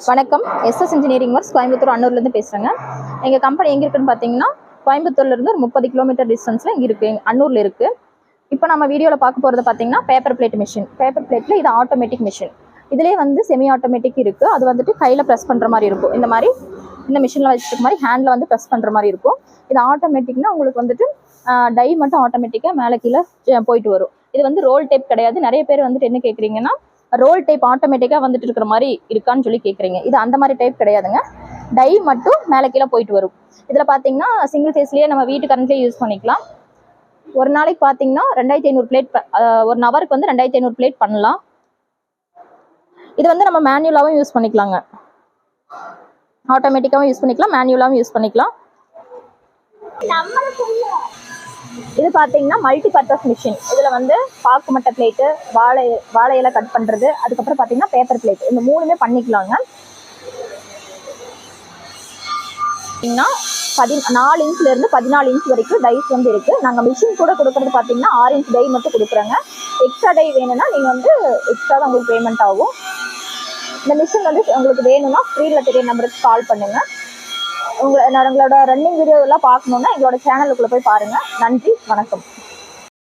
வணக்கம். SS engineering works Coimbatore அன்னூர்லேருந்து பேசுகிறேங்க. எங்கள் கம்பெனி எங்கே இருக்குன்னு பார்த்தீங்கன்னா கோயம்புத்தூர்லேருந்து ஒரு 30 கிலோமீட்டர் டிஸ்டன்ஸில் இங்கே இருக்குது, அன்னூரில் இருக்குது. இப்போ நம்ம வீடியோவில் பார்க்க போகிறது பார்த்தீங்கன்னா பேப்பர் பிளேட் மிஷின். பேப்பர் பிளேட்டில் இது ஆட்டோமேட்டிக் மிஷின். இதிலே வந்து செமி ஆட்டோமேட்டிக் இருக்குது. அது வந்துட்டு கையில் ப்ரெஸ் பண்ணுற மாதிரி இருக்கும். இந்த மாதிரி இந்த மிஷினில் வச்சுருக்க மாதிரி ஹேண்டில் வந்து ப்ரெஸ் பண்ணுற மாதிரி இருக்கும். இது ஆட்டோமேட்டிக்னா உங்களுக்கு வந்துட்டு டை மட்டும் ஆட்டோமேட்டிக்காக மேலே கீழே போயிட்டு வரும். இது வந்து ரோல் டைப் கிடையாது. நிறைய பேர் வந்துட்டு என்ன கேட்குறீங்கன்னா ரோல் டைப் ஆட்டோமேட்டிக்காக வந்துட்டு இருக்கிற மாதிரி இருக்கான்னு சொல்லி கேட்குறீங்க. இது அந்த மாதிரி டைப் கிடையாதுங்க. டை மட்டும் மேலே கீழே போயிட்டு வரும். இதில் பார்த்தீங்கன்னா சிங்கிள் ஃபேஸ்லேயே நம்ம வீட்டு கரண்ட்லேயே யூஸ் பண்ணிக்கலாம். ஒரு நாளைக்கு பார்த்தீங்கன்னா 2500 பிளேட், ஒரு நவருக்கு வந்து 2500 பிளேட் பண்ணலாம். இது வந்து நம்ம மேனுவலாகவும் யூஸ் பண்ணிக்கலாங்க. ஆட்டோமேட்டிக்காகவும் யூஸ் பண்ணிக்கலாம், மேனுவலாகவும் யூஸ் பண்ணிக்கலாம். இது பார்த்தீங்கன்னா மல்டி பர்பஸ் மிஷின். இதில் வந்து பாக்கு மட்டை பிளேட்டு, வாழை கட் பண்ணுறது, அதுக்கப்புறம் பார்த்தீங்கன்னா பேப்பர் பிளேட், இந்த மூணுமே பண்ணிக்கலாங்க. 4 இன்ச்லேருந்து 14 இன்ச் வரைக்கும் டைஸ் வந்து இருக்குது. நாங்கள் மிஷின் கூட கொடுக்குறது பார்த்தீங்கன்னா 6 இன்ச் டை மட்டும் கொடுக்குறோங்க. எக்ஸ்ட்ரா டை வேணும்னா நீங்கள் வந்து எக்ஸ்ட்ரா தான் உங்களுக்கு பேமெண்ட் ஆகும். இந்த மிஷின் வந்து உங்களுக்கு வேணும்னா ஸ்க்ரீனில் தெரிய நம்பருக்கு கால் பண்ணுங்கள். உங்களோட ரன்னிங் வீடியோ எல்லாம் பார்க்கணுன்னா எங்களோட சேனலுக்குள்ளே போய் பாருங்கள். நன்றி, வணக்கம்.